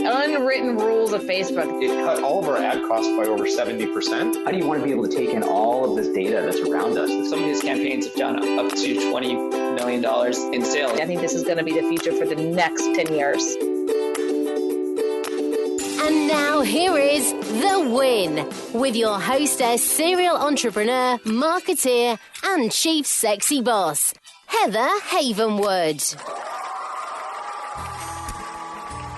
unwritten rules of Facebook. It cut all of our ad costs by over 70%. How do you want to be able to take in all of this data that's around us? Some of his campaigns have done up to $20 million in sales. I think this is going to be the future for the next 10 years. And now here is The Win with your hostess, serial entrepreneur, marketeer, and chief sexy boss, Heather Havenwood.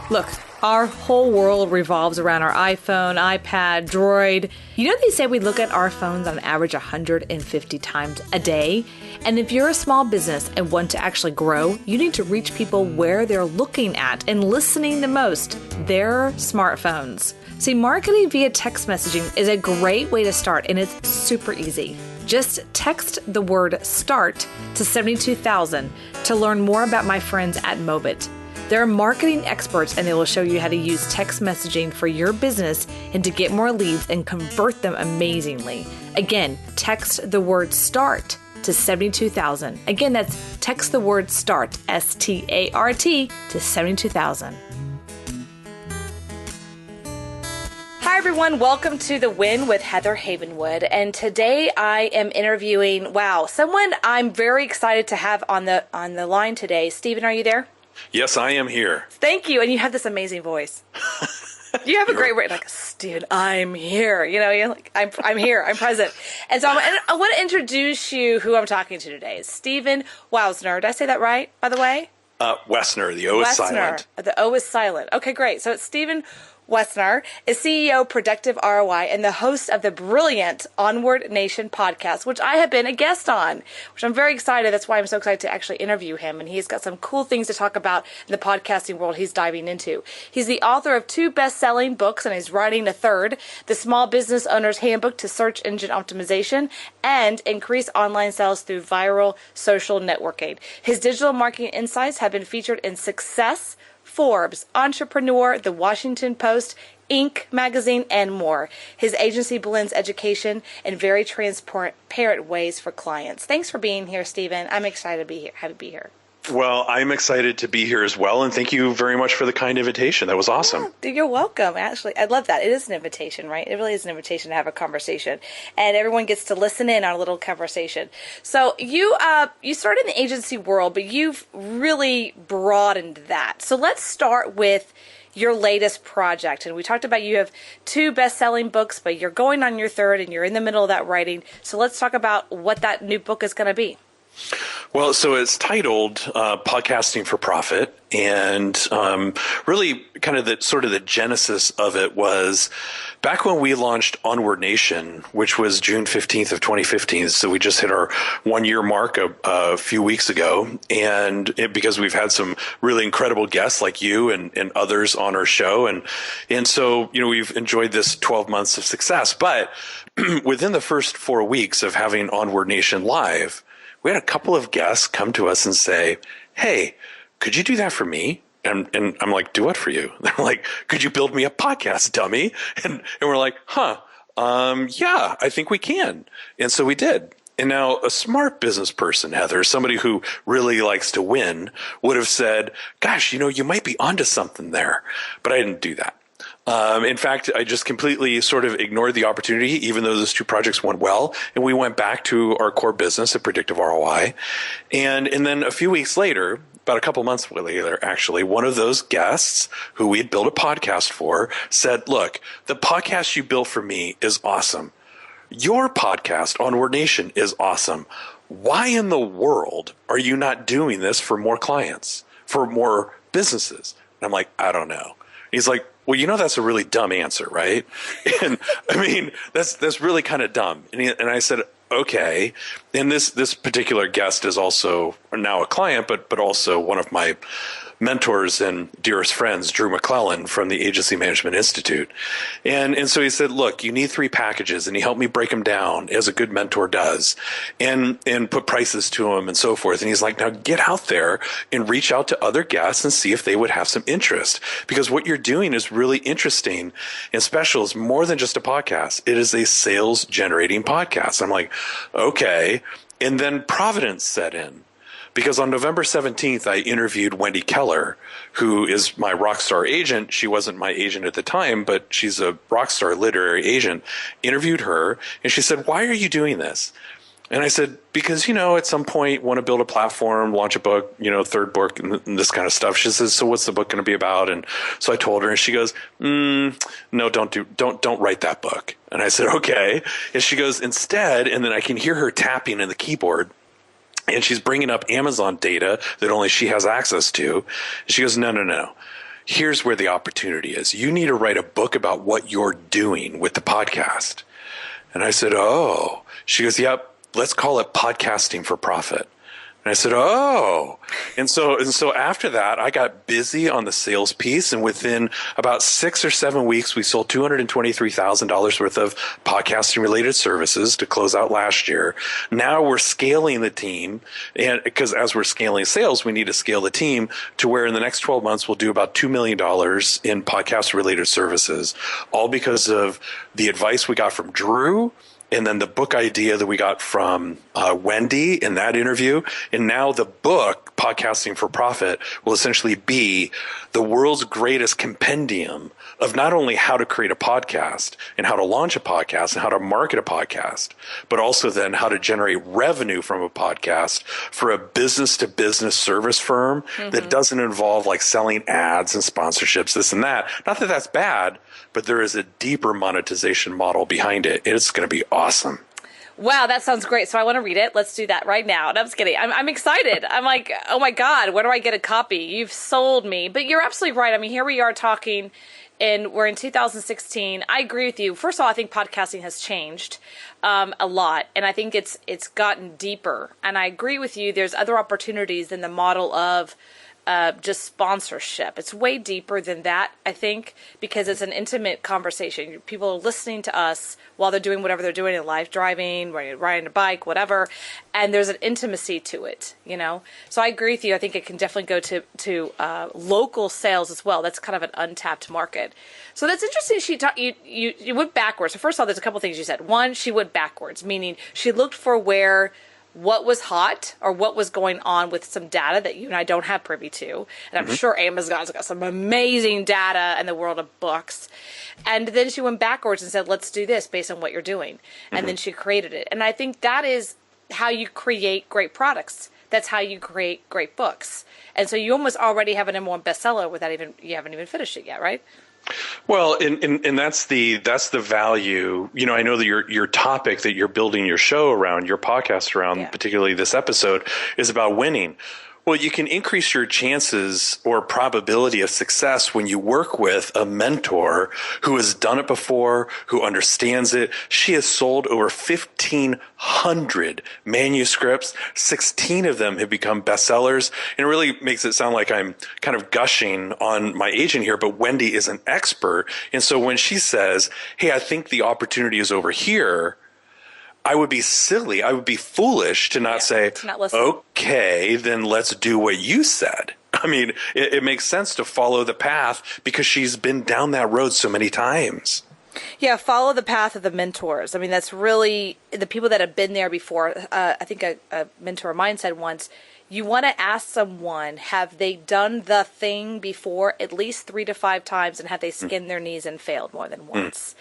Look, our whole world revolves around our iPhone, iPad, Droid. You know, they say we look at our phones on average 150 times a day. And if you're a small business and want to actually grow, you need to reach people where they're looking at and listening the most, their smartphones. See, marketing via text messaging is a great way to start, and it's super easy. Just text the word START to 72,000 to learn more about my friends at Mobit. They're marketing experts, and they will show you how to use text messaging for your business and to get more leads and convert them amazingly. Again, text the word START to 72,000. Again, that's text the word START, S-T-A-R-T, to 72,000. Hi everyone, welcome to The Win with Heather Havenwood, and today I am interviewing, someone I'm very excited to have on the line today. Stephen, are you there? Yes, I am here. Thank you, and you have this amazing voice. You have a great voice, like, Stephen, I'm here. You know, you're like, I'm here, I'm present. And so I want to introduce you who I'm talking to today. It's Stephen Woessner. Did I say that right, by the way? Woessner, the O is silent. The O is silent. Okay, great. So it's Stephen Woessner is CEO, Productive ROI, and the host of the brilliant Onward Nation podcast, which I have been a guest on, which I'm very excited. That's why I'm so excited to actually interview him. And he's got some cool things to talk about in the podcasting world he's diving into. He's the author of 2 best-selling books, and he's writing a third, The Small Business Owner's Handbook to Search Engine Optimization and Increase Online Sales Through Viral Social Networking. His digital marketing insights have been featured in Success, Forbes, Entrepreneur, The Washington Post, Inc. magazine, and more. His agency blends education in very transparent ways for clients. Thanks for being here, Stephen. I'm excited to be here. Well, I'm excited to be here as well, and thank you very much for the kind invitation. That was awesome. Oh, you're welcome. Actually, I love that. It is an invitation, right? It really is an invitation to have a conversation, and everyone gets to listen in on a little conversation. So you started in the agency world, but you've really broadened that. So let's start with your latest project. And we talked about you have 2 best-selling books, but you're going on your third, and you're in the middle of that writing. So let's talk about what that new book is going to be. Well, so it's titled Podcasting for Profit, and really kind of the genesis of it was back when we launched Onward Nation, which was June 15th of 2015. So we just hit our 1-year mark a few weeks ago, and because we've had some really incredible guests like you and others on our show, and so we've enjoyed this 12 months of success. But within the first 4 weeks of having Onward Nation live, we had a couple of guests come to us and say, "Hey, could you do that for me?" And I'm like, "Do what for you?" They're like, "Could you build me a podcast, dummy?" And we're like, yeah, I think we can. And so we did. And now a smart business person, Heather, somebody who really likes to win, would have said, "Gosh, you might be onto something there." But I didn't do that. In fact, I just completely sort of ignored the opportunity, even though those 2 projects went well. And we went back to our core business at Predictive ROI. And then a few weeks later, about a couple months later, actually, one of those guests who we had built a podcast for said, "Look, the podcast you built for me is awesome. Your podcast, Onward Nation, is awesome. Why in the world are you not doing this for more clients, for more businesses?" And I'm like, "I don't know." He's like, "Well, that's a really dumb answer, right?" And I mean, that's really kind of dumb. And I said, "Okay." And this particular guest is also now a client, but also one of my mentors and dearest friends, Drew McClellan from the Agency Management Institute. And so he said, "Look, you need 3 packages." And he helped me break them down as a good mentor does and put prices to them and so forth. And he's like, "Now get out there and reach out to other guests and see if they would have some interest, because what you're doing is really interesting and special. It's more than just a podcast. It is a sales generating podcast." I'm like, "Okay." And then Providence set in. because on November 17th, I interviewed Wendy Keller, who is my rock star agent. She wasn't my agent at the time, but she's a rock star literary agent. Interviewed her, and she said, "Why are you doing this?" And I said, because, at some point want to build a platform, launch a book, third book and this kind of stuff. She says, "So what's the book going to be about?" And so I told her, and she goes, "No, don't write that book." And I said, "Okay." And she goes, "Instead," and then I can hear her tapping in the keyboard, and she's bringing up Amazon data that only she has access to. She goes, No. Here's where the opportunity is. You need to write a book about what you're doing with the podcast. And I said, "Oh." She goes, "Yep. Let's call it Podcasting for Profit." And I said, "Oh." And so after that, I got busy on the sales piece. And within about 6 or 7 weeks, we sold $223,000 worth of podcasting related services to close out last year. Now we're scaling the team. And because as we're scaling sales, we need to scale the team to where in the next 12 months, we'll do about $2 million in podcast related services, all because of the advice we got from Drew. And then the book idea that we got from Wendy in that interview. And now the book, Podcasting for Profit, will essentially be the world's greatest compendium of not only how to create a podcast and how to launch a podcast and how to market a podcast, but also then how to generate revenue from a podcast for a business-to-business service firm that doesn't involve like selling ads and sponsorships, this and that. Not that that's bad, but there is a deeper monetization model behind it. It's going to be awesome. Wow, that sounds great. So I want to read it. Let's do that right now. No, I'm just kidding. I'm excited. I'm like, oh my God, where do I get a copy? You've sold me. But you're absolutely right. I mean, here we are talking, and we're in 2016. I agree with you. First of all, I think podcasting has changed a lot, and I think it's gotten deeper. And I agree with you. There's other opportunities in the model of just sponsorship. It's way deeper than that, I think, because it's an intimate conversation. People are listening to us while they're doing whatever they're doing in life, driving, riding a bike, whatever, and there's an intimacy to it, So I agree with you. I think it can definitely go to local sales as well. That's kind of an untapped market. So that's interesting. You went backwards. So first of all, there's a couple things you said. One, she went backwards, meaning she looked for what was hot or what was going on with some data that you and I don't have privy to. And I'm sure Amazon's got some amazing data in the world of books. And then she went backwards and said, let's do this based on what you're doing. And then she created it. And I think that is how you create great products. That's how you create great books. And so you almost already have a #1 bestseller without you haven't even finished it yet, right? Well, and that's the value. I know that your topic that you're building your show around, your podcast around, particularly this episode, is about winning. Well, you can increase your chances or probability of success when you work with a mentor who has done it before, who understands it. She has sold over 1,500 manuscripts. 16 of them have become bestsellers. And it really makes it sound like I'm kind of gushing on my agent here, but Wendy is an expert. And so when she says, "Hey, I think the opportunity is over here," I would be silly. I would be foolish to not say, to not listen. Okay, then let's do what you said. I mean, it makes sense to follow the path because she's been down that road so many times. Yeah, follow the path of the mentors. I mean, that's really the people that have been there before. I think a mentor of mine said once, you want to ask someone, have they done the thing before at least 3 to 5 times, and have they skinned their knees and failed more than once?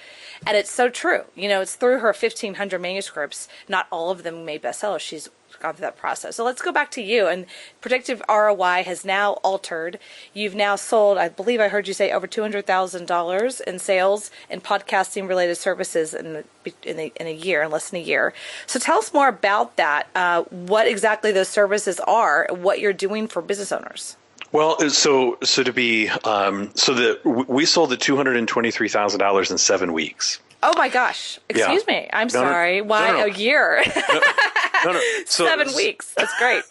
And it's so true. It's through her 1,500 manuscripts. Not all of them made bestsellers. She's gone through that process. So let's go back to you. And predictive ROI has now altered. You've now sold, I believe I heard you say, over $200,000 in sales and podcasting related services in a year, in less than a year. So tell us more about that. What exactly those services are, what you're doing for business owners. Well, so to be we sold the $223,000 in 7 weeks. Oh my gosh! Excuse me. I'm sorry. Why a year? No. So, 7 weeks. That's great.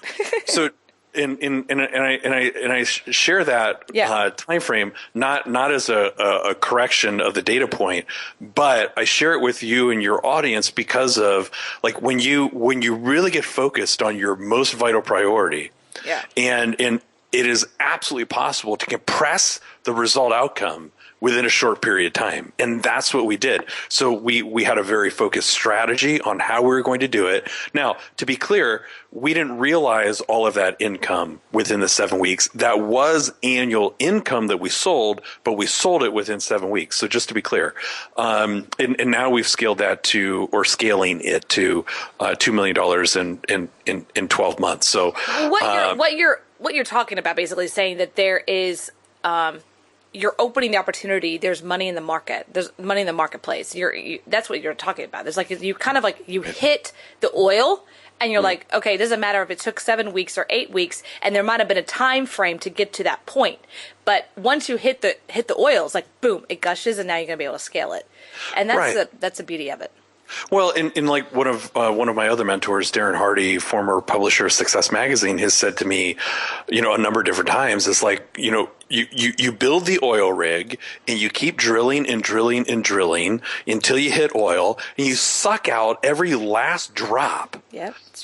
So, and I share that time frame not as a correction of the data point, but I share it with you and your audience because of like when you really get focused on your most vital priority. Yeah. And it is absolutely possible to compress the result outcome within a short period of time. And that's what we did. So we had a very focused strategy on how we were going to do it. Now, to be clear, we didn't realize all of that income within the 7 weeks. That was annual income that we sold, but we sold it within 7 weeks. So just to be clear, and now we've scaled that to, or scaling it to $2 million in 12 months. So what you're talking about basically is saying that there is, you're opening the opportunity. There's money in the market. There's money in the marketplace. That's what you're talking about. There's like, you kind of like, you hit the oil and you're like, okay, it doesn't matter if it took 7 weeks or 8 weeks, and there might have been a time frame to get to that point. But once you hit the oil, it's like, boom, it gushes, and now you're going to be able to scale it. And that's the beauty of it. Well, in like one of my other mentors, Darren Hardy, former publisher of Success Magazine, has said to me, a number of different times, it's like, you build the oil rig and you keep drilling and drilling and drilling until you hit oil, and you suck out every last drop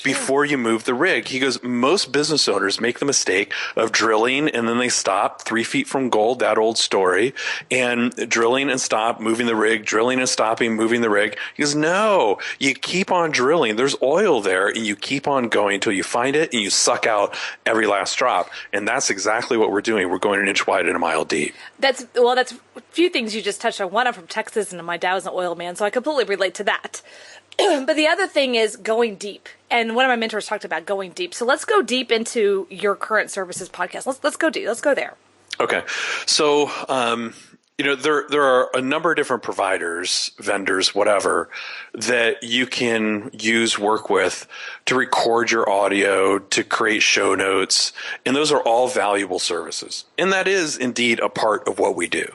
before you move the rig. He goes, most business owners make the mistake of drilling and then they stop 3 feet from gold, that old story, and drilling and stop, moving the rig, drilling and stopping, moving the rig. He goes, no, you keep on drilling. There's oil there, and you keep on going until you find it, and you suck out every last drop. And that's exactly what we're doing. We're going an inch wide and a mile deep. That's a few things you just touched on. One, I'm from Texas, and my dad was an oil man, so I completely relate to that. But the other thing is going deep. And one of my mentors talked about going deep. So let's go deep into your current services podcast. Let's go deep. Let's go there. Okay. So, there are a number of different providers, vendors, whatever, that you can work with to record your audio, to create show notes. And those are all valuable services. And that is indeed a part of what we do.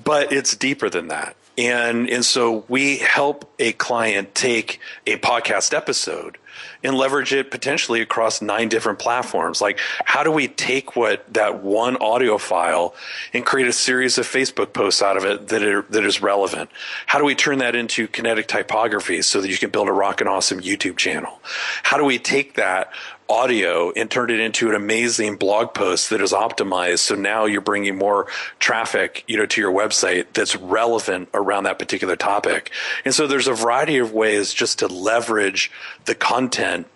But it's deeper than that. And so we help a client take a podcast episode and leverage it potentially across 9 different platforms. Like, how do we take that one audio file and create a series of Facebook posts out of it that is relevant? How do we turn that into kinetic typography so that you can build a rockin' awesome YouTube channel? How do we take that audio and turn it into an amazing blog post that is optimized, so now you're bringing more traffic, to your website that's relevant around that particular topic? And so there's a variety of ways just to leverage the content,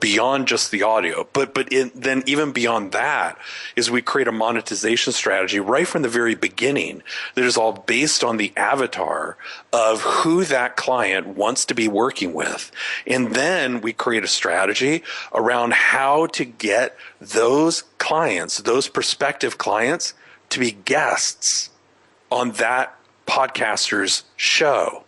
beyond just the audio. But then even beyond that is we create a monetization strategy right from the very beginning that is all based on the avatar of who that client wants to be working with. And then we create a strategy around how to get those clients, those prospective clients, to be guests on that podcaster's show.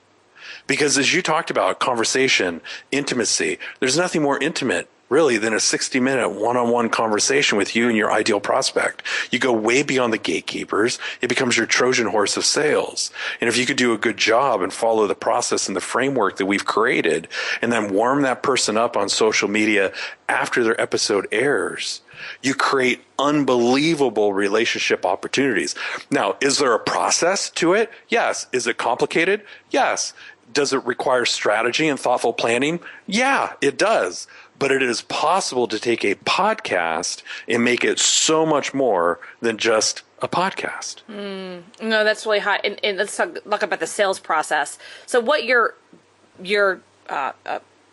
Because as you talked about, conversation, intimacy, there's nothing more intimate really than a 60-minute one-on-one conversation with you and your ideal prospect. You go way beyond the gatekeepers. It becomes your Trojan horse of sales. And if you could do a good job and follow the process and the framework that we've created, and then warm that person up on social media after their episode airs, you create unbelievable relationship opportunities. Now, is there a process to it? Yes. Is it complicated? Yes. Does it require strategy and thoughtful planning? Yeah, it does. But it is possible to take a podcast and make it so much more than just a podcast. No, that's really hot. And let's talk about the sales process. So what you're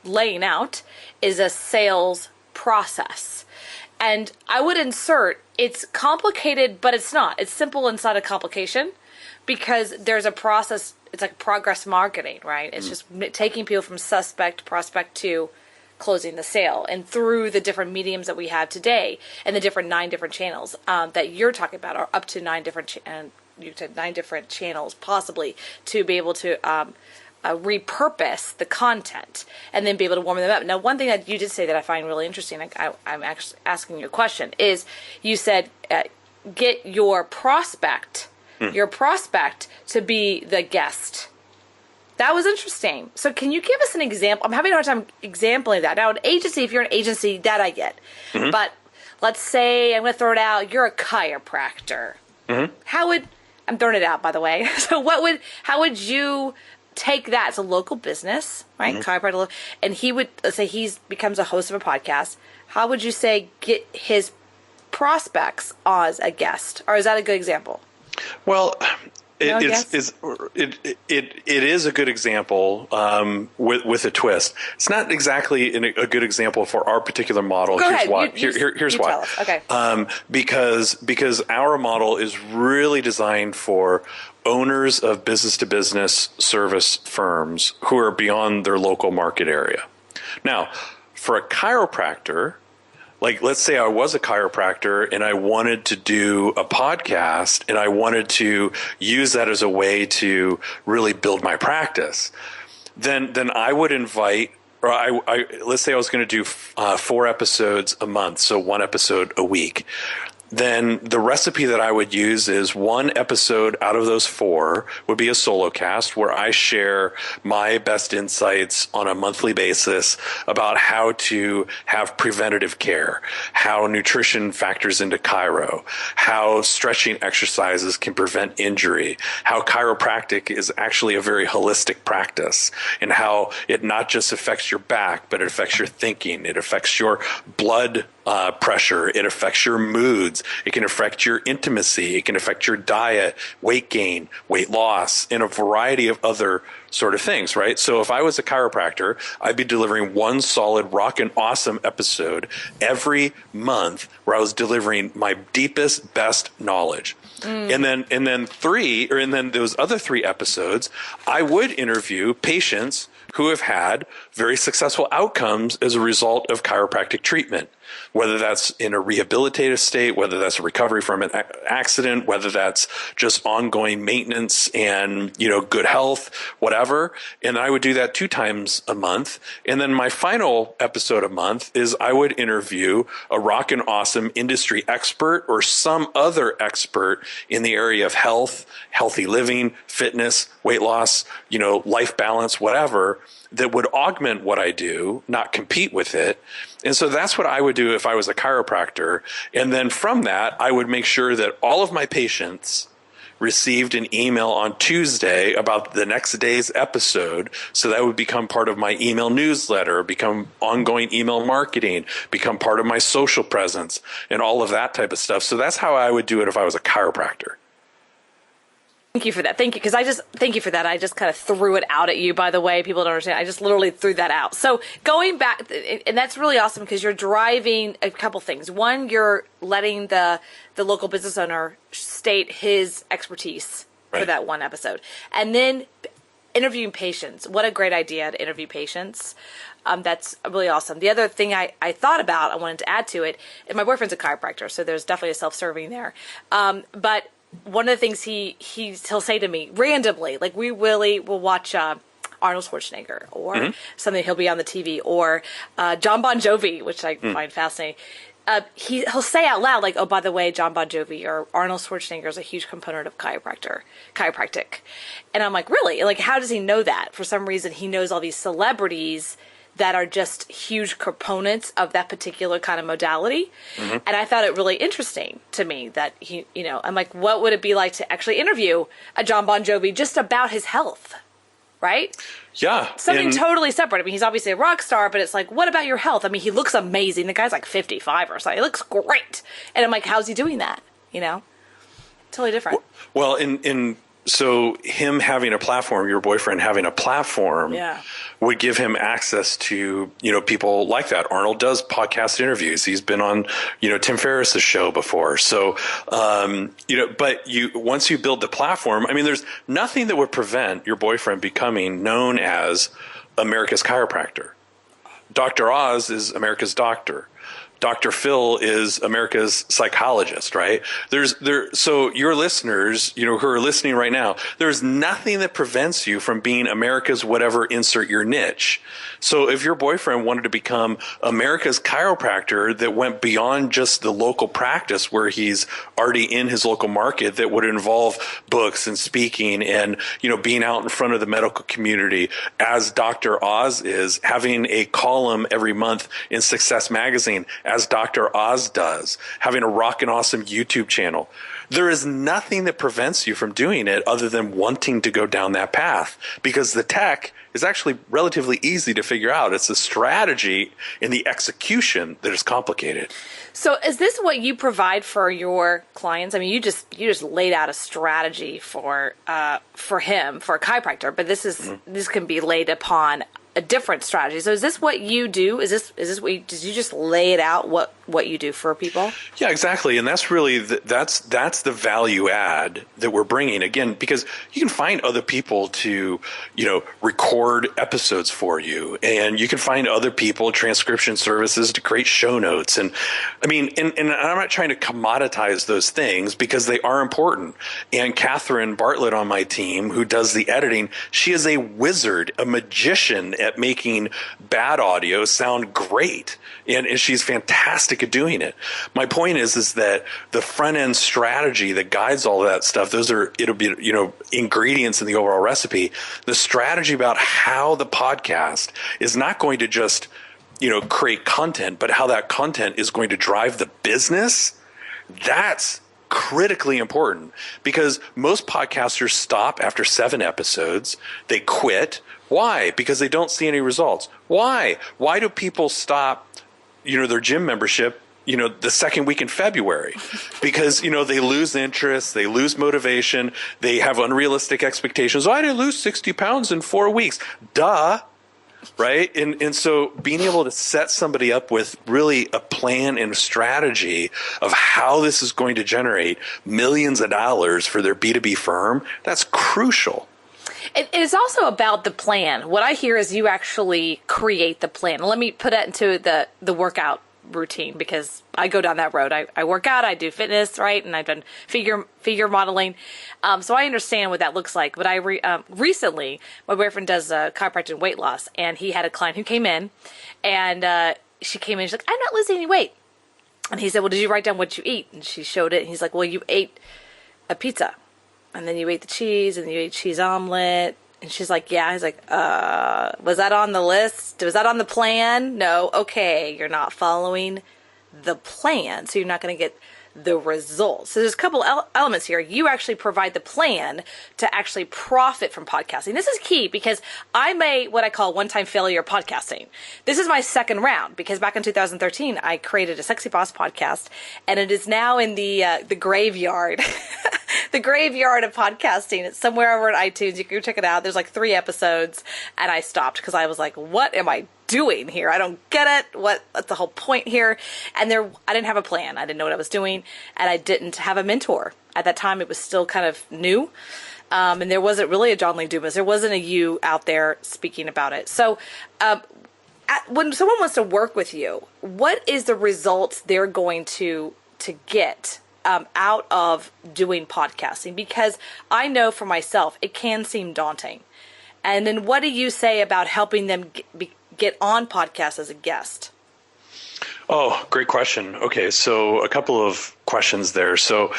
laying out is a sales process. And I would insert, it's complicated, but it's not. It's simple inside a complication, because there's a process. It's like progress marketing, right? It's just taking people from suspect to prospect to closing the sale, and through the different mediums that we have today and the different 9 different channels that you're talking about, are up to 9 different you said 9 different channels possibly, to be able to repurpose the content and then be able to warm them up. Now, one thing that you did say that I find really interesting, I'm actually asking you a question, is you said get your prospect to be the guest. That was interesting. So can you give us an example? I'm having a hard time exampling that. Now, an agency, if you're an agency, that I get. Mm-hmm. But let's say, I'm going to throw it out, you're a chiropractor. Mm-hmm. I'm throwing it out, by the way. So how would you take that? It's a local business, right? Mm-hmm. Chiropractor. And let's say he becomes a host of a podcast. How would you say get his prospects as a guest, or is that a good example? Well, No, it is a good example with a twist. It's not exactly a good example for our particular model. Go Here's ahead. why. Here's why. Tell us. Okay. Because our model is really designed for owners of business-to-business service firms who are beyond their local market area. Now, for a chiropractor, like, let's say I was a chiropractor and I wanted to do a podcast and I wanted to use that as a way to really build my practice, then I would invite, or I let's say I was going to do 4 episodes a month, so 1 episode a week. Then the recipe that I would use is 1 episode out of those 4 would be a solo cast where I share my best insights on a monthly basis about how to have preventative care, how nutrition factors into chiro, how stretching exercises can prevent injury, how chiropractic is actually a very holistic practice, and how it not just affects your back, but it affects your thinking, it affects your blood pressure, it affects your moods, it can affect your intimacy, it can affect your diet, weight gain, weight loss, and a variety of other sort of things, right? So if I was a chiropractor, I'd be delivering 1 solid rockin' awesome episode every month where I was delivering my deepest, best knowledge. And then those other 3 episodes, I would interview patients who have had very successful outcomes as a result of chiropractic treatment, whether that's in a rehabilitative state, whether that's a recovery from an accident, whether that's just ongoing maintenance and, good health, whatever. And I would do that 2 times a month. And then my final episode a month is I would interview a rockin' awesome industry expert or some other expert in the area of health, healthy living, fitness, weight loss, life balance, whatever, that would augment what I do, not compete with it. And so that's what I would do if I was a chiropractor. And then from that, I would make sure that all of my patients received an email on Tuesday about the next day's episode. So that would become part of my email newsletter, become ongoing email marketing, become part of my social presence, and all of that type of stuff. So that's how I would do it if I was a chiropractor. Thank you for that. Thank you for that. I just kind of threw it out at you, by the way. People don't understand. I just literally threw that out. So going back, and that's really awesome because you're driving a couple things. One, you're letting the local business owner state his expertise for that 1 episode. And then interviewing patients. What a great idea to interview patients. That's really awesome. The other thing I thought about, I wanted to add to it, and my boyfriend's a chiropractor, so there's definitely a self-serving there. But one of the things he'll say to me randomly, like we really will watch Arnold Schwarzenegger or something, he'll be on the TV, or John Bon Jovi, which I find fascinating. He'll say out loud, like, oh, by the way, John Bon Jovi or Arnold Schwarzenegger is a huge component of chiropractic. And I'm like, really? Like, how does he know that? For some reason, he knows all these celebrities that are just huge components of that particular kind of modality. And I thought it really interesting to me that I'm like, what would it be like to actually interview a John Bon Jovi just about his health? Right? Yeah. Something totally separate. I mean, he's obviously a rock star, but it's like, what about your health? I mean, he looks amazing. The guy's like 55 or something. He looks great. And I'm like, how's he doing that? Totally different. Well, so him having a platform, your boyfriend having a platform, would give him access to, people like that. Arnold does podcast interviews. He's been on, Tim Ferriss's show before. So, but once you build the platform, I mean, there's nothing that would prevent your boyfriend becoming known as America's chiropractor. Dr. Oz is America's doctor. Dr. Phil is America's psychologist, right? So your listeners, who are listening right now, there's nothing that prevents you from being America's whatever, insert your niche. So if your boyfriend wanted to become America's chiropractor that went beyond just the local practice where he's already in his local market, that would involve books and speaking and, being out in front of the medical community as Dr. Oz is, having a column every month in Success Magazine as Dr. Oz does, having a rockin' awesome YouTube channel. there is nothing that prevents you from doing it other than wanting to go down that path, because the tech is actually relatively easy to figure out. It's the strategy and the execution that is complicated. So is this what you provide for your clients? I mean, you just laid out a strategy for him, for a chiropractor, but this can be laid upon a different strategy. So is this what you do? Is this what did you just lay it out what you do for people? Yeah, exactly. And that's really that's the value add that we're bringing, again, because you can find other people to, record episodes for you, and you can find other people, transcription services, to create show notes. And I mean, and I'm not trying to commoditize those things, because they are important. And Catherine Bartlett on my team, who does the editing, she is a wizard, a magician at making bad audio sound great. And she's fantastic at doing it. My point is that the front end strategy that guides all of that stuff, it'll be, ingredients in the overall recipe. The strategy about how the podcast is not going to just, create content, but how that content is going to drive the business. That's critically important, because most podcasters stop after 7 episodes. They quit. Why? Because they don't see any results. Why? Why do people stop, their gym membership, the second week in February? Because, they lose interest, they lose motivation, they have unrealistic expectations. I didn't lose 60 pounds in 4 weeks. Duh. Right. And so being able to set somebody up with really a plan and a strategy of how this is going to generate millions of dollars for their B2B firm, that's crucial. It is also about the plan. What I hear is you actually create the plan. Let me put that into the workout routine, because I go down that road. I work out, I do fitness, right? And I've done figure modeling. So I understand what that looks like. But I recently, my boyfriend does chiropractic and weight loss, and he had a client who came in, and she came in, she's like, I'm not losing any weight. And he said, well, did you write down what you eat? And she showed it, and he's like, well, you ate a pizza, and then you ate the cheese, and then you ate cheese omelet. And she's like, yeah. He's like, was that on the list? Was that on the plan? No. Okay, you're not following the plan, so you're not going to get the results. So there's a couple elements here. You actually provide the plan to actually profit from podcasting. This is key, because I'm what I call one-time failure podcasting. This is my second round, because back in 2013, I created a Sexy Boss podcast, and it is now in the graveyard. The graveyard of podcasting. It's somewhere over at iTunes. You can check it out. There's like 3 episodes, and I stopped because I was like, what am I doing here? I don't get it. What's the whole point here? And I didn't have a plan. I didn't know what I was doing, and I didn't have a mentor. At that time, it was still kind of new, and there wasn't really a John Lee Dumas. There wasn't a you out there speaking about it. So when someone wants to work with you, what is the results they're going to get out of doing podcasting? Because I know for myself, it can seem daunting. And then what do you say about helping them get on podcasts as a guest? Oh, great question. Okay, so a couple of questions there. So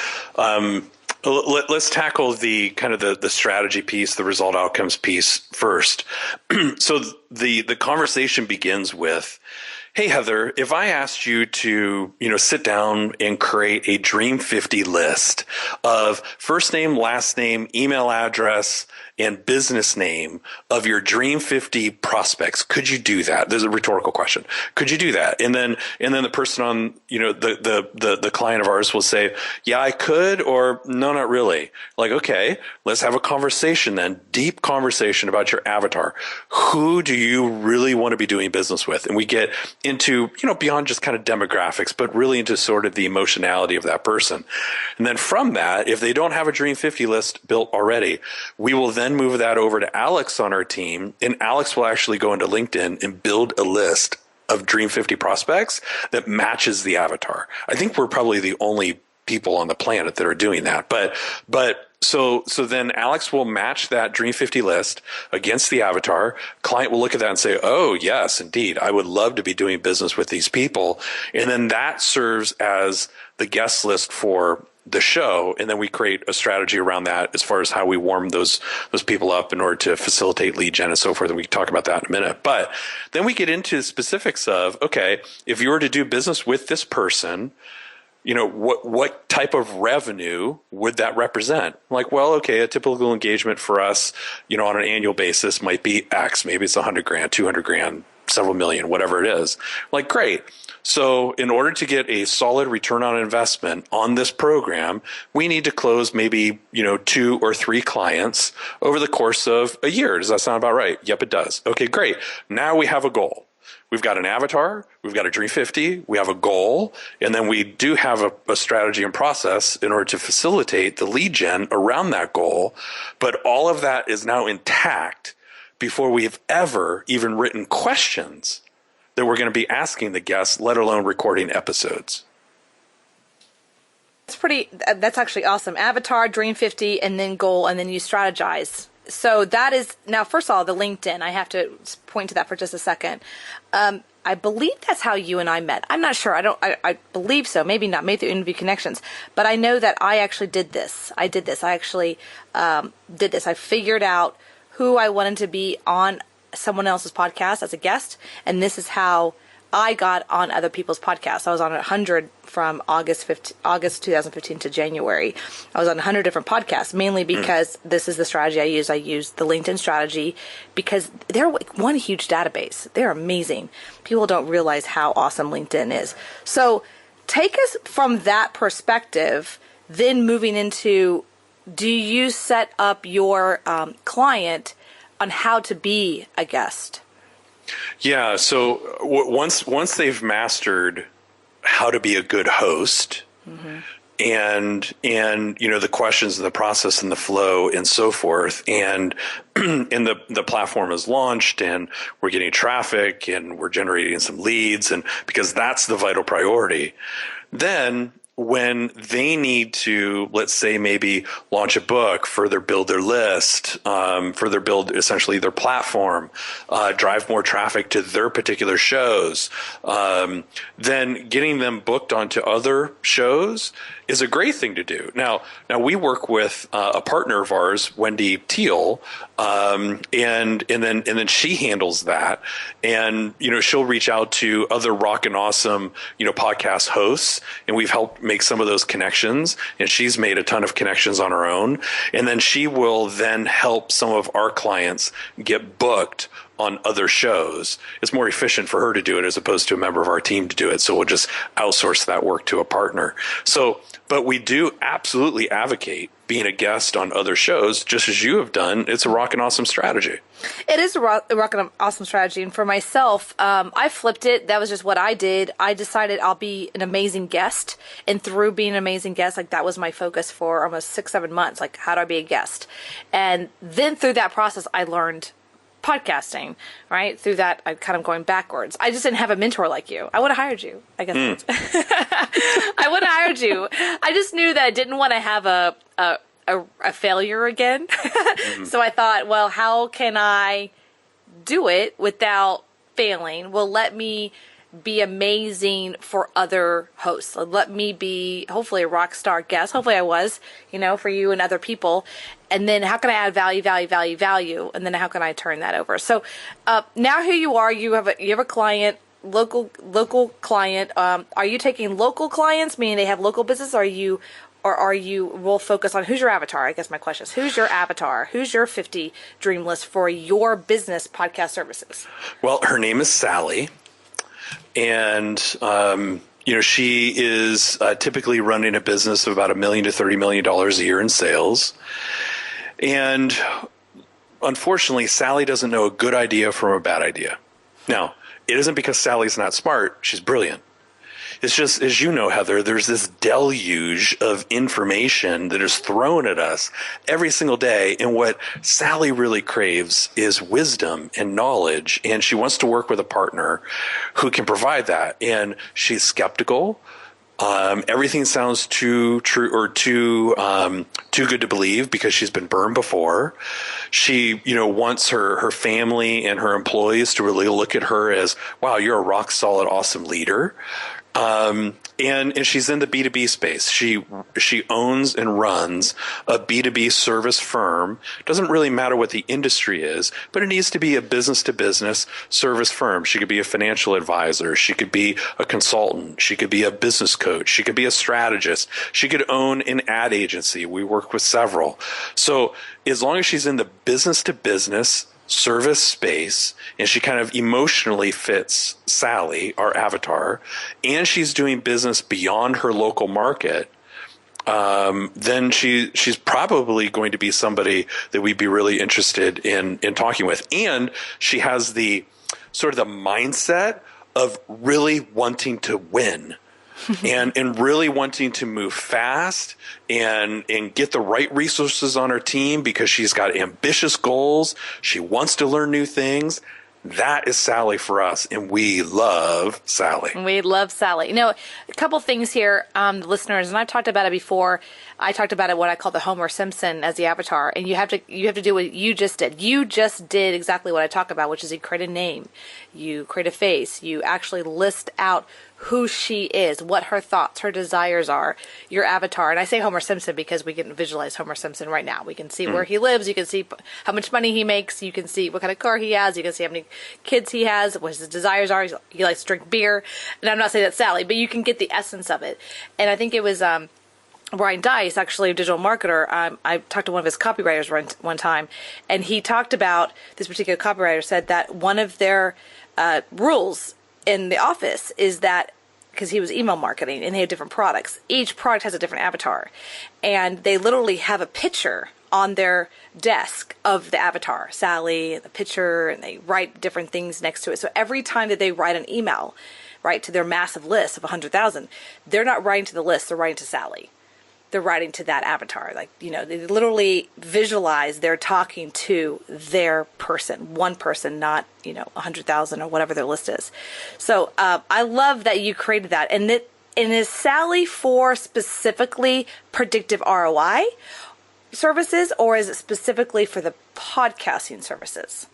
let's tackle the kind of the strategy piece, the result outcomes piece first. So the conversation begins with, hey, Heather, if I asked you to, sit down and create a Dream 50 list of first name, last name, email address, and business name of your Dream 50 prospects, could you do that? There's a rhetorical question. Could you do that? And then the person on, the client of ours will say, yeah, I could, or no, not really. Like, okay, let's have a conversation then, deep conversation about your avatar. Who do you really want to be doing business with? And we get into, beyond just kind of demographics, but really into sort of the emotionality of that person. And then from that, if they don't have a Dream 50 list built already, we will then move that over to Alex on our team, and Alex will actually go into LinkedIn and build a list of Dream 50 prospects that matches the avatar. I think we're probably the only people on the planet that are doing that. But so then Alex will match that Dream 50 list against the avatar. Client will look at that and say, oh, yes, indeed, I would love to be doing business with these people. And then that serves as the guest list for the show, and then we create a strategy around that as far as how we warm those people up in order to facilitate lead gen and so forth. And we can talk about that in a minute. But then we get into the specifics of, okay, if you were to do business with this person, what type of revenue would that represent? Like, well, okay, a typical engagement for us, on an annual basis might be X. Maybe it's $100,000, $200,000, several million, whatever it is. Like, great. So in order to get a solid return on investment on this program, we need to close maybe, 2 or 3 clients over the course of a year. Does that sound about right? Yep, it does. Okay, great. Now we have a goal. We've got an avatar, we've got a Dream 50, we have a goal, and then we do have a strategy and process in order to facilitate the lead gen around that goal. But all of that is now intact before we've ever even written questions that we're going to be asking the guests, let alone recording episodes. That's actually awesome. Avatar, Dream 50, and then goal, and then you strategize. So that is, now, first of all, the LinkedIn, I have to point to that for just a second. I believe that's how you and I met. I'm not sure. I believe so. Maybe not. Maybe through interview connections. But I know that I actually did this. I actually did this. I figured out who I wanted to be on someone else's podcast as a guest. And this is how I got on other people's podcasts. I was on 100 from August 2015 to January. I was on 100 different podcasts, mainly because this is the strategy I use. I use the LinkedIn strategy because they're one huge database. They're amazing. People don't realize how awesome LinkedIn is. So take us from that perspective, then moving into, do you set up your client on how to be a guest? Yeah. So once they've mastered how to be a good host, and the questions and the process and the flow and so forth, and the platform is launched and we're getting traffic and we're generating some leads, and because that's the vital priority, then when they need to, let's say, maybe launch a book, further build their list, further build essentially their platform, drive more traffic to their particular shows, then getting them booked onto other shows is a great thing to do. Now we work with a partner of ours, Wendy Teal, and then she handles that, and she'll reach out to other rockin' awesome podcast hosts, and we've helped make some of those connections, and she's made a ton of connections on her own, and then she will then help some of our clients get booked on other shows. It's more efficient for her to do it as opposed to a member of our team to do it. So we'll just outsource that work to a partner. But we do absolutely advocate being a guest on other shows, just as you have done. It's a rockin' awesome strategy. It is a rockin' awesome strategy. And for myself, I flipped it. That was just what I did. I decided I'll be an amazing guest. And through being an amazing guest, that was my focus for almost 6-7 months. How do I be a guest? And then through that process, I learned podcasting, right? Through that, I'm kind of going backwards. I just didn't have a mentor like you. I would have hired you, I guess. I would have hired you. I just knew that I didn't want to have a failure again. So I thought, well, how can I do it without failing? Well, let me be amazing for other hosts. Let me be hopefully a rock star guest. Hopefully I was, for you and other people. And then how can I add value? And then how can I turn that over? So now here you are. You have a client, local client. Are you taking local clients, meaning they have local business? Or are you will focus on who's your avatar? I guess my question is, who's your avatar? Who's your 50 dream list for your business podcast services? Well, her name is Sally. And, she is typically running a business of about $1 million to $30 million a year in sales. And unfortunately, Sally doesn't know a good idea from a bad idea. Now, it isn't because Sally's not smart. She's brilliant. It's just, as you know, Heather, there's this deluge of information that is thrown at us every single day. And what Sally really craves is wisdom and knowledge. And she wants to work with a partner who can provide that. And she's skeptical. Everything sounds too true or too good to believe because she's been burned before. She, wants her family and her employees to really look at her as, wow, you're a rock solid, awesome leader. And she's in the B2B space. She owns and runs a B2B service firm. Doesn't really matter what the industry is, but it needs to be a business-to-business service firm. She could be a financial advisor. She could be a consultant. She could be a business coach. She could be a strategist. She could own an ad agency. We work with several. So as long as she's in the business-to-business service space, and she kind of emotionally fits Sally, our avatar, and she's doing business beyond her local market, then she's probably going to be somebody that we'd be really interested in talking with. And she has the sort of the mindset of really wanting to win. and really wanting to move fast and get the right resources on her team because she's got ambitious goals. She wants to learn new things. That is Sally for us, and we love Sally. We love Sally. You know, a couple things here, listeners, and I've talked about it before. I talked about it what I call the Homer Simpson as the avatar, and you have to do what you just did. You just did exactly what I talk about, which is you create a name, you create a face, you actually list out who she is, what her thoughts, her desires are, your avatar. And I say Homer Simpson because we can visualize Homer Simpson right now. We can see where he lives. You can see how much money he makes. You can see what kind of car he has. You can see how many kids he has, what his desires are. He likes to drink beer. And I'm not saying that's Sally, but you can get the essence of it. And I think it was Brian Dice, actually a digital marketer. I talked to one of his copywriters one time, and he talked about, this particular copywriter said that one of their rules in the office is that, because he was email marketing and they had different products, each product has a different avatar, and they literally have a picture on their desk of the avatar, Sally, the picture, and they write different things next to it. So every time that they write an email, right, to their massive list of 100,000, they're not writing to the list, they're writing to Sally. They're writing to that avatar. Like, you know, they literally visualize they're talking to their person, one person, not, 100,000 or whatever their list is. So I love that you created that. And is Sally for specifically predictive ROI services, or is it specifically for the podcasting services?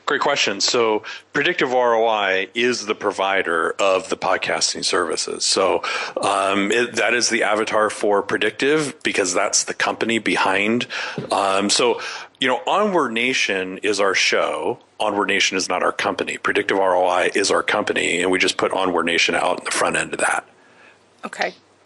Great question. So predictive ROI is the provider of the podcasting services. So that is the avatar for predictive, because that's the company behind. Onward Nation is our show. Onward Nation is not our company. Predictive ROI is our company, and we just put Onward Nation out in the front end of that.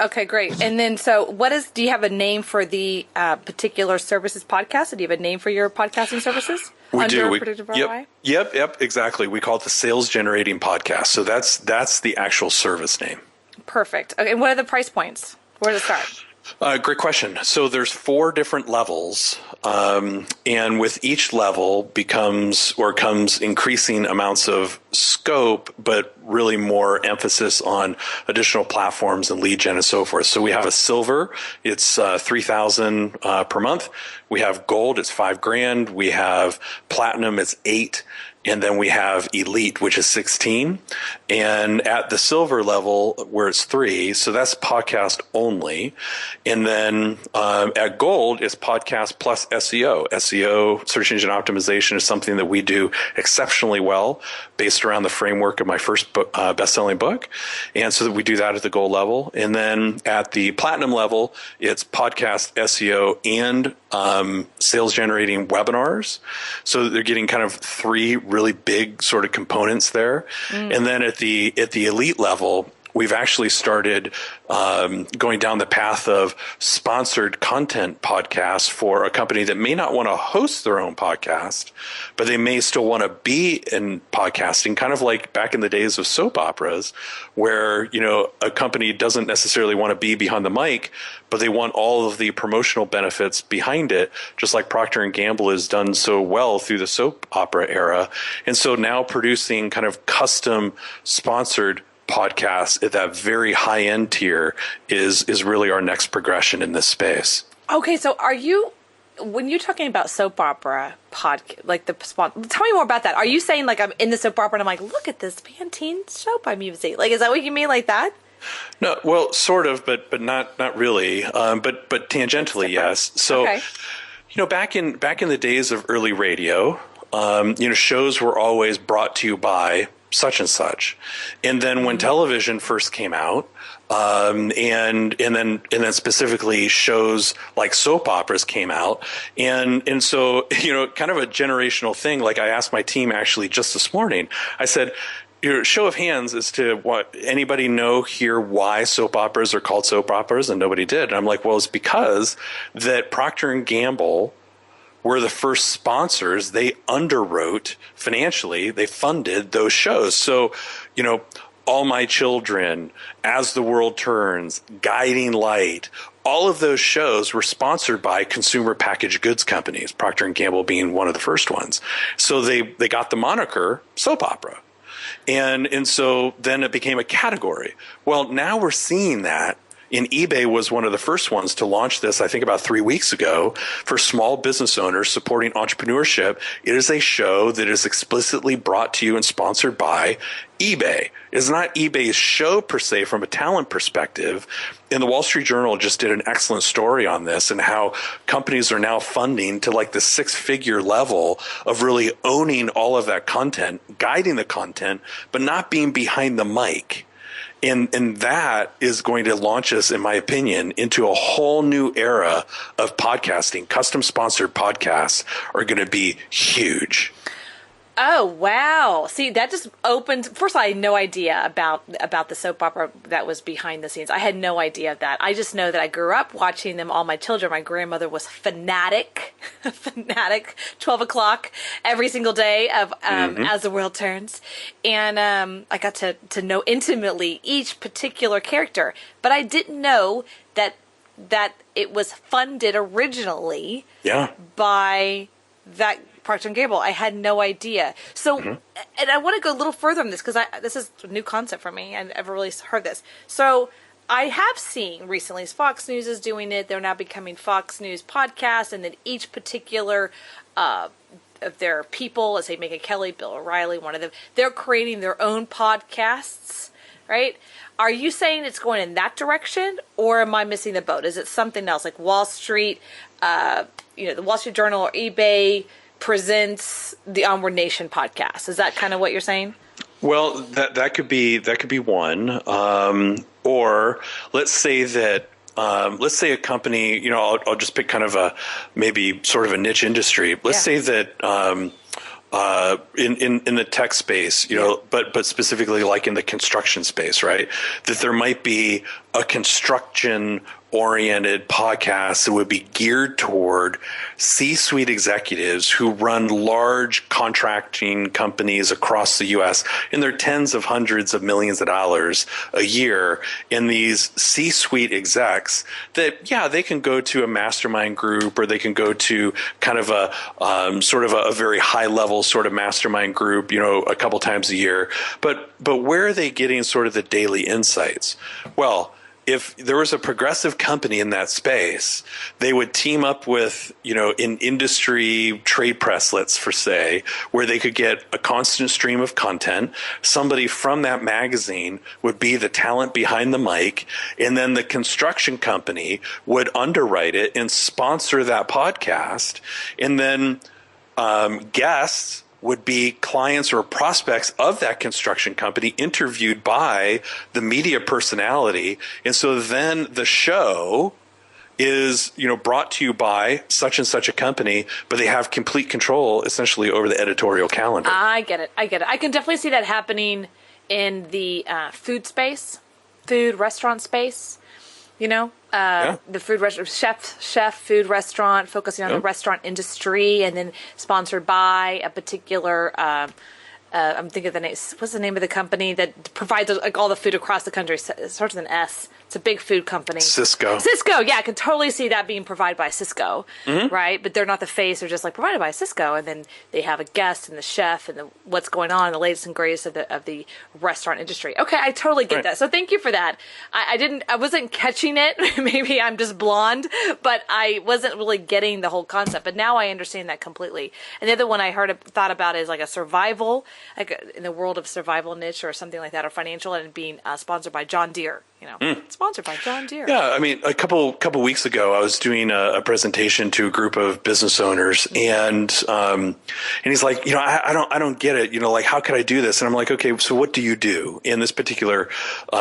Okay, great. And then, so do you have a name for the particular services podcast? Do you have a name for your podcasting services? We do. Predictive ROI? Yep, exactly. We call it the Sales Generating Podcast. So that's the actual service name. Perfect. Okay, and what are the price points? Where does it start? Great question. So there's 4 different levels, and with each level comes increasing amounts of scope, but really more emphasis on additional platforms and lead gen and so forth. So we have a silver, it's $3,000 per month. We have gold, it's $5,000. We have platinum, it's $8,000. And then we have elite, which is 16. And at the silver level, where it's 3, so that's podcast only. And then at gold, it's podcast plus SEO. SEO, search engine optimization, is something that we do exceptionally well, based around the framework of my first book, best-selling book. And so that we do that at the gold level. And then at the platinum level, it's podcast, SEO, and sales generating webinars. So they're getting kind of 3 really big sort of components there. And then at the elite level, we've actually started going down the path of sponsored content podcasts for a company that may not want to host their own podcast, but they may still want to be in podcasting, kind of like back in the days of soap operas, where, a company doesn't necessarily want to be behind the mic, but they want all of the promotional benefits behind it, just like Procter & Gamble has done so well through the soap opera era. And so now producing kind of custom sponsored podcasts at that very high end tier is really our next progression in this space. Okay, so when you're talking about soap opera like tell me more about that. Are you saying like I'm in the soap opera and I'm like, look at this Pantene soap I'm using? Like, is that what you mean, like that? No, well, sort of, but not really. But tangentially, yes. So, okay. Back in the days of early radio, shows were always brought to you by such and such. And then when television first came out, and then specifically shows like soap operas came out, and so kind of a generational thing. Like I asked my team actually just this morning, I said, show of hands as to what anybody know here why soap operas are called soap operas, and nobody did. And I'm like, well, it's because that Procter and Gamble were the first sponsors. They underwrote financially, they funded those shows. So, All My Children, As the World Turns, Guiding Light, all of those shows were sponsored by consumer packaged goods companies, Procter and Gamble being one of the first ones. So they got the moniker soap opera. And so then it became a category. Well, now we're seeing that. And eBay was one of the first ones to launch this, I think about 3 weeks ago, for small business owners supporting entrepreneurship. It is a show that is explicitly brought to you and sponsored by eBay. It's not eBay's show per se from a talent perspective. And the Wall Street Journal just did an excellent story on this and how companies are now funding to like the 6-figure level of really owning all of that content, guiding the content, but not being behind the mic. And that is going to launch us, in my opinion, into a whole new era of podcasting. Custom sponsored podcasts are going to be huge. Oh, wow. See, that just opened. First, I had no idea about the soap opera that was behind the scenes. I had no idea of that. I just know that I grew up watching them, All My Children. My grandmother was fanatic, 12 o'clock every single day of As the World Turns. And I got to know intimately each particular character. But I didn't know that it was funded originally by that Procter & Gamble. I had no idea. So, and I want to go a little further on this because this is a new concept for me. I never really heard this. So I have seen recently Fox News is doing it. They're now becoming Fox News podcasts, and then each particular of their people, let's say Megyn Kelly, Bill O'Reilly, one of them, they're creating their own podcasts, right? Are you saying it's going in that direction, or am I missing the boat? Is it something else like Wall Street, the Wall Street Journal or eBay presents the Onward Nation podcast? Is that kind of what you're saying? Well, that could be one. Or let's say that let's say a company, I'll just pick kind of a maybe sort of a niche industry. Let's say that in the tech space, but specifically like in the construction space, right? That there might be a construction oriented podcast that would be geared toward C-suite executives who run large contracting companies across the U.S. and they're tens of hundreds of millions of dollars a year. And these C-suite execs that, they can go to a mastermind group or they can go to kind of a sort of a very high level sort of mastermind group, a couple times a year. But where are they getting sort of the daily insights? Well, if there was a progressive company in that space, they would team up with, an industry trade press, let's say, where they could get a constant stream of content. Somebody from that magazine would be the talent behind the mic, and then the construction company would underwrite it and sponsor that podcast. And then guests would be clients or prospects of that construction company interviewed by the media personality. And so then the show is, brought to you by such and such a company, but they have complete control essentially over the editorial calendar. I get it. I can definitely see that happening in the food restaurant space. The food restaurant chef food restaurant, focusing on the restaurant industry, and then sponsored by a particular. I'm thinking of the name. What's the name of the company that provides all the food across the country? It starts with an S. It's a big food company. Cisco. Yeah, I can totally see that being provided by Cisco, right? But they're not the face; they're just like provided by Cisco, and then they have a guest and the chef and what's going on, and the latest and greatest of the restaurant industry. Okay, I totally get that. So thank you for that. I wasn't catching it. Maybe I'm just blonde, but I wasn't really getting the whole concept. But now I understand that completely. And the other one I thought about is like a survival, like in the world of survival niche or something like that, or financial, and being sponsored by John Deere. Sponsored by John Deere. Yeah, I mean, a couple weeks ago, I was doing a presentation to a group of business owners, and he's like, I don't get it. Like, how could I do this? And I'm like, okay, so what do you do? And this particular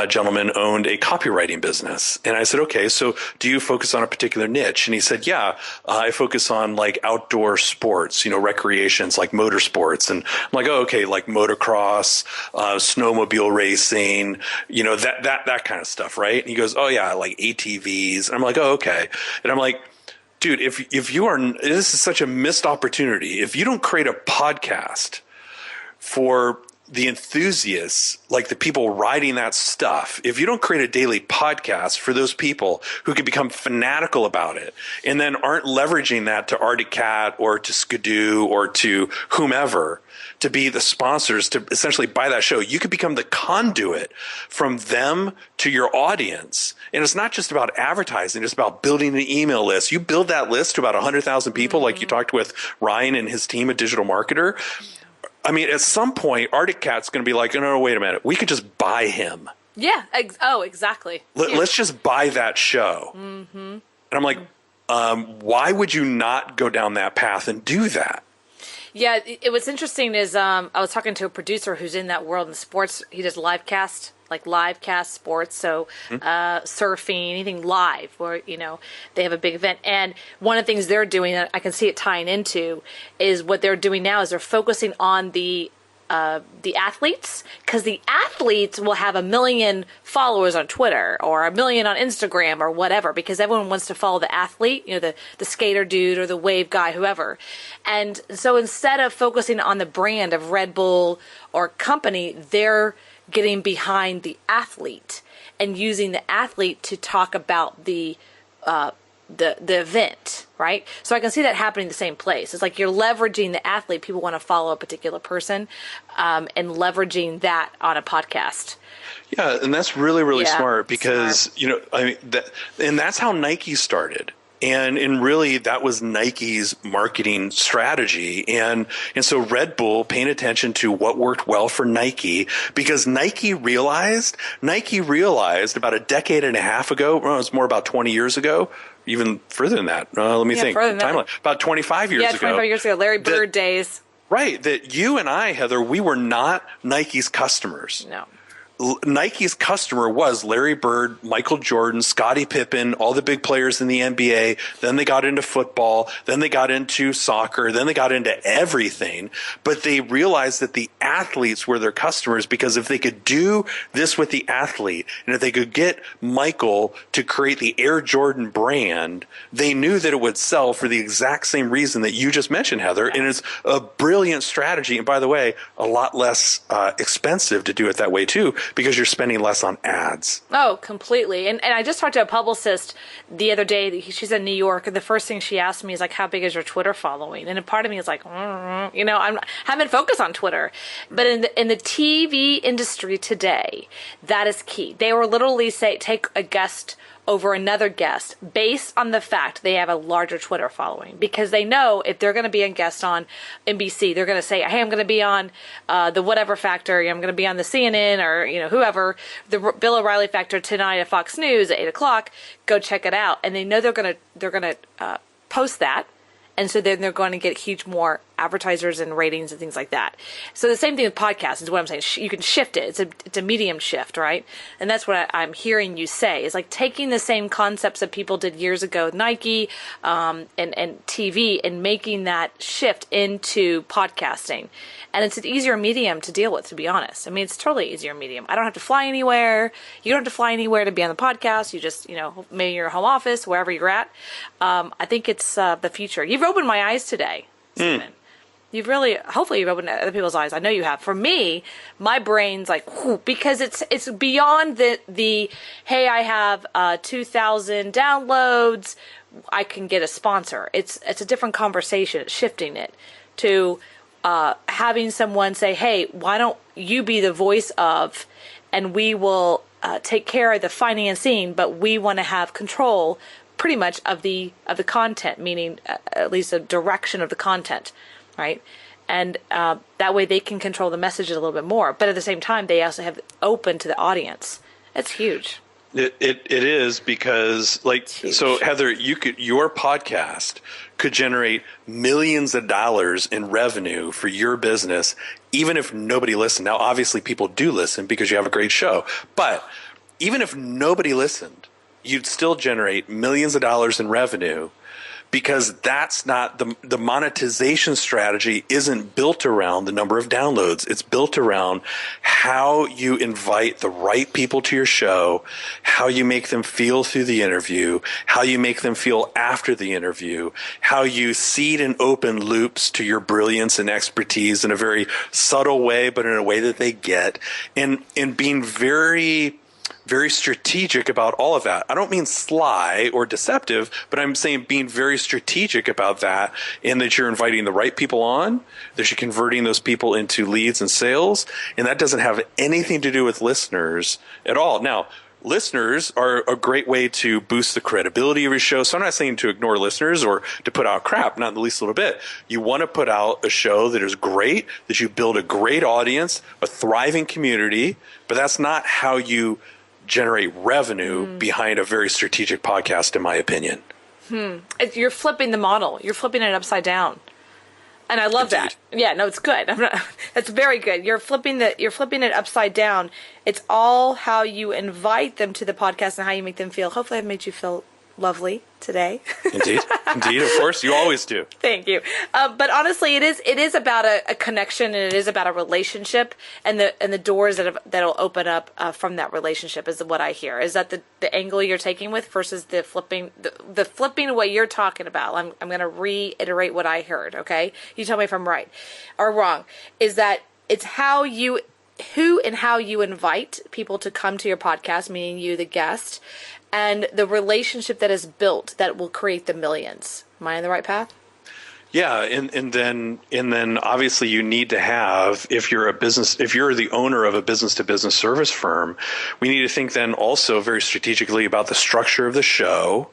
gentleman owned a copywriting business, and I said, okay, so do you focus on a particular niche? And he said, yeah, I focus on like outdoor sports, recreations like motorsports, and I'm like, oh, okay, like motocross, snowmobile racing, that kind of stuff, right? And he goes, oh yeah, like ATVs. And I'm like, oh, okay. And I'm like, dude, if you are, this is such a missed opportunity. If you don't create a podcast for the enthusiasts, like the people writing that stuff, if you don't create a daily podcast for those people who can become fanatical about it and then aren't leveraging that to Arctic Cat or to Skidoo or to whomever to be the sponsors to essentially buy that show, you could become the conduit from them to your audience. And it's not just about advertising, it's about building an email list. You build that list to about 100,000 people, like you talked with Ryan and his team at Digital Marketer. I mean, at some point, Arctic Cat's going to be like, no, wait a minute. We could just buy him. Yeah. Exactly. Let's just buy that show. Mm-hmm. And I'm like, why would you not go down that path and do that? Yeah. What's interesting is I was talking to a producer who's in that world in sports. He does live cast sports, so surfing, anything live where, they have a big event. And one of the things they're doing that I can see it tying into is what they're doing now is they're focusing on the athletes, because the athletes will have 1 million followers on Twitter or 1 million on Instagram or whatever, because everyone wants to follow the athlete, the skater dude or the wave guy, whoever. And so instead of focusing on the brand of Red Bull or company, they're getting behind the athlete and using the athlete to talk about the event, right? So I can see that happening in the same place. It's like you're leveraging the athlete. People want to follow a particular person, and leveraging that on a podcast. Yeah, and that's really, really smart because, and that's how Nike started. And really, that was Nike's marketing strategy. And so Red Bull paying attention to what worked well for Nike, because Nike realized about a decade and a half ago, well, it was more about 20 years ago, even further than that. Let me think. Timeline. About 25 years ago. 25 years ago, Larry Bird days. Right. That you and I, Heather, we were not Nike's customers. No. Nike's customer was Larry Bird, Michael Jordan, Scottie Pippen, all the big players in the NBA. Then they got into football. Then they got into soccer. Then they got into everything. But they realized that the athletes were their customers, because if they could do this with the athlete, and if they could get Michael to create the Air Jordan brand, they knew that it would sell for the exact same reason that you just mentioned, Heather. And it's a brilliant strategy. And by the way, a lot less expensive to do it that way too, because you're spending less on ads. Oh, completely. And I just talked to a publicist the other day. She's in New York, and the first thing she asked me is like, how big is your Twitter following? And a part of me is like, I haven't focused on Twitter. But in the TV industry today, that is key. They will literally say, take a guest over another guest based on the fact they have a larger Twitter following, because they know if they're going to be a guest on NBC, they're going to say, hey, I'm going to be on the whatever factor, I'm going to be on the CNN or whoever, the Bill O'Reilly factor tonight at Fox News at 8:00. Go check it out, and they know they're going to post that. And so then they're going to get huge more advertisers and ratings and things like that. So the same thing with podcasts is what I'm saying. You can shift it. It's a medium shift, right? And that's what I'm hearing you say. Is like taking the same concepts that people did years ago with Nike and TV and making that shift into podcasting. And it's an easier medium to deal with, to be honest. I mean, it's totally easier medium. I don't have to fly anywhere. You don't have to fly anywhere to be on the podcast. You just, maybe your home office, wherever you're at. I think it's the future. You've opened my eyes today, Stephen. Hopefully you've opened other people's eyes. I know you have. For me, my brain's like, whew, because it's beyond the hey, I have 2,000 downloads, I can get a sponsor. It's a different conversation. It's shifting it to having someone say, hey, why don't you be the voice of, and we will take care of the financing, but we want to have control pretty much of the content, meaning at least a direction of the content, right? And that way they can control the messages a little bit more. But at the same time, they also have open to the audience. It's huge. It is because so Heather, your podcast could generate millions of dollars in revenue for your business, even if nobody listened. Now, obviously people do listen because you have a great show, but even if nobody listened, you'd still generate millions of dollars in revenue, because that's not the monetization strategy isn't built around the number of downloads. It's built around how you invite the right people to your show, how you make them feel through the interview, how you make them feel after the interview, how you seed and open loops to your brilliance and expertise in a very subtle way, but in a way that they get, and being very strategic about all of that. I don't mean sly or deceptive, but I'm saying being very strategic about that, and that you're inviting the right people on, that you're converting those people into leads and sales, and that doesn't have anything to do with listeners at all. Now, listeners are a great way to boost the credibility of your show. So I'm not saying to ignore listeners or to put out crap, not in the least little bit. You want to put out a show that is great, that you build a great audience, a thriving community, but that's not how you generate revenue behind a very strategic podcast, in my opinion. You're flipping the model. You're flipping it upside down. And I love that. Yeah, no, it's good. That's very good. You're flipping it upside down. It's all how you invite them to the podcast and how you make them feel. Hopefully I've made you feel lovely today. Indeed, of course, you always do. Thank you. But honestly, it is about a connection, and it is about a relationship, and the doors that'll open up from that relationship is what I hear. Is that the angle you're taking with versus the flipping what you're talking about? I'm going to reiterate what I heard. Okay, you tell me if I'm right or wrong. Is that it's who and how you invite people to come to your podcast, meaning you, the guest, and the relationship that is built that will create the millions. Am I on the right path? Yeah, and then obviously you need to have, if you're the owner of a business to business service firm, we need to think then also very strategically about the structure of the show,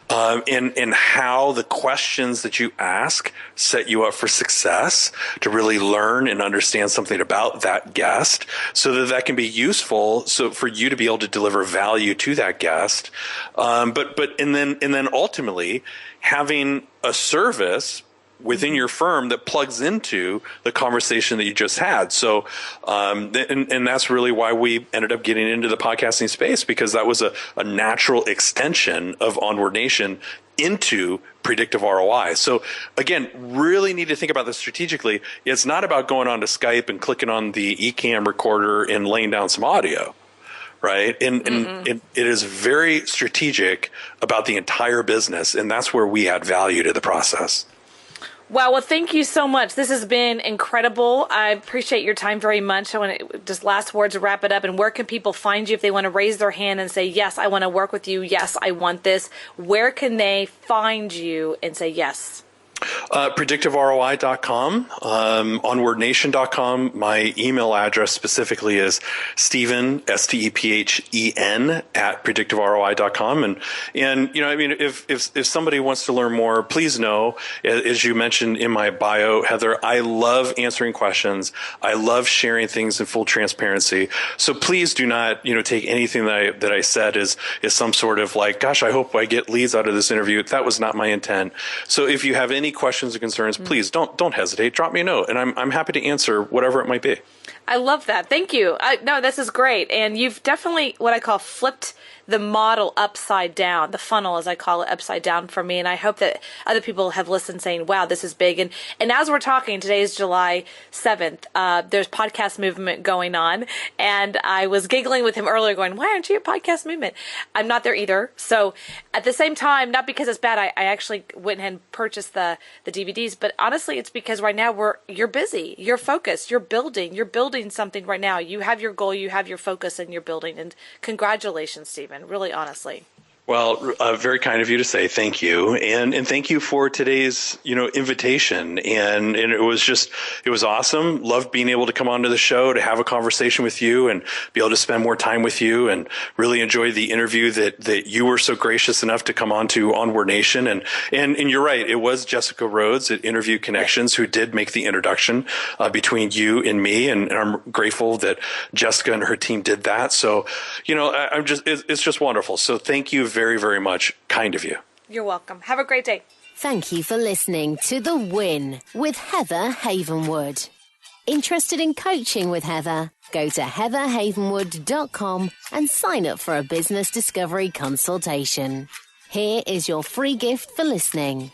and how the questions that you ask set you up for success, to really learn and understand something about that guest, so that can be useful, so for you to be able to deliver value to that guest, and then ultimately having a service within your firm that plugs into the conversation that you just had. So, and that's really why we ended up getting into the podcasting space, because that was a natural extension of Onward Nation into predictive ROI. So again, really need to think about this strategically. It's not about going on to Skype and clicking on the eCam recorder and laying down some audio. Right. And it is very strategic about the entire business. And that's where we add value to the process. Wow. Well, thank you so much. This has been incredible. I appreciate your time very much. I want to just last words to wrap it up. And where can people find you if they want to raise their hand and say, yes, I want to work with you. Yes, I want this. Where can they find you and say yes? PredictiveROI.com, OnwardNation.com. My email address specifically is Stephen, STEPHEN @PredictiveROI.com. And I mean, if somebody wants to learn more, please know, as you mentioned in my bio, Heather, I love answering questions. I love sharing things in full transparency. So please do not, take anything that I said as some sort of like, gosh, I hope I get leads out of this interview. That was not my intent. So if you have any questions or concerns, please don't hesitate. Drop me a note, and I'm happy to answer whatever it might be. I love that. Thank you. No, this is great. And you've definitely what I call flipped the model upside down, the funnel, as I call it, upside down for me. And I hope that other people have listened saying, wow, this is big. And as we're talking, today is July 7th. There's podcast movement going on. And I was giggling with him earlier going, why aren't you at podcast movement? I'm not there either. So at the same time, not because it's bad, I actually went ahead and purchased the DVDs, but honestly, it's because right now you're busy, you're focused, you're building something right now. You have your goal, you have your focus, and you're building. And congratulations, Stephen. Really, honestly. Well, very kind of you to say thank you. And thank you for today's, invitation. And it was awesome. Loved being able to come onto the show to have a conversation with you and be able to spend more time with you, and really enjoyed the interview that you were so gracious enough to come on to Onward Nation. And you're right. It was Jessica Rhodes at Interview Connections who did make the introduction between you and me. And I'm grateful that Jessica and her team did that. So, it's just wonderful. So thank you very, very much. Kind of you. You're welcome. Have a great day. Thank you for listening to The Win with Heather Havenwood. Interested in coaching with Heather? Go to heatherhavenwood.com and sign up for a business discovery consultation. Here is your free gift for listening.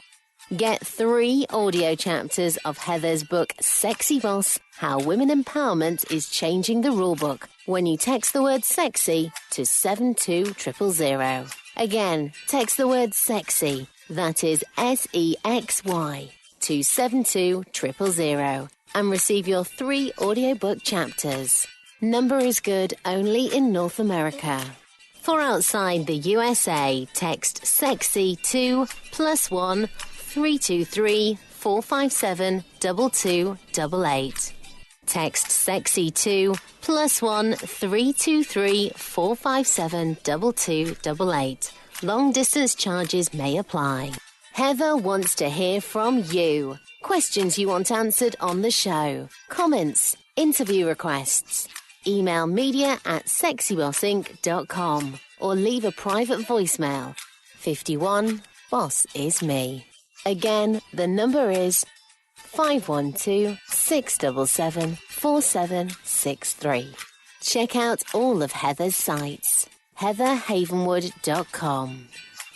Get 3 audio chapters of Heather's book, Sexy Boss, How Women Empowerment is Changing the Rulebook, when you text the word sexy to 72000. Again, text the word sexy, that is SEXY, to 72000 and receive your 3 audiobook chapters. Number is good only in North America. For outside the USA, text sexy to +1 323 457 2288. Text sexy to +1 323 457 2288. Long distance charges may apply. Heather wants to hear from you. Questions you want answered on the show. Comments, interview requests. Email media@sexybossinc.com or leave a private voicemail. 51 Boss is me. Again, the number is 512-677-4763. Check out all of Heather's sites. heatherhavenwood.com,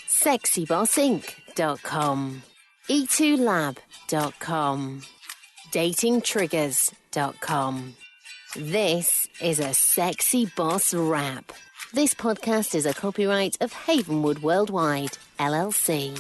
sexybossinc.com, e2lab.com, datingtriggers.com. This is a Sexy Boss Wrap. This podcast is a copyright of Havenwood Worldwide, LLC.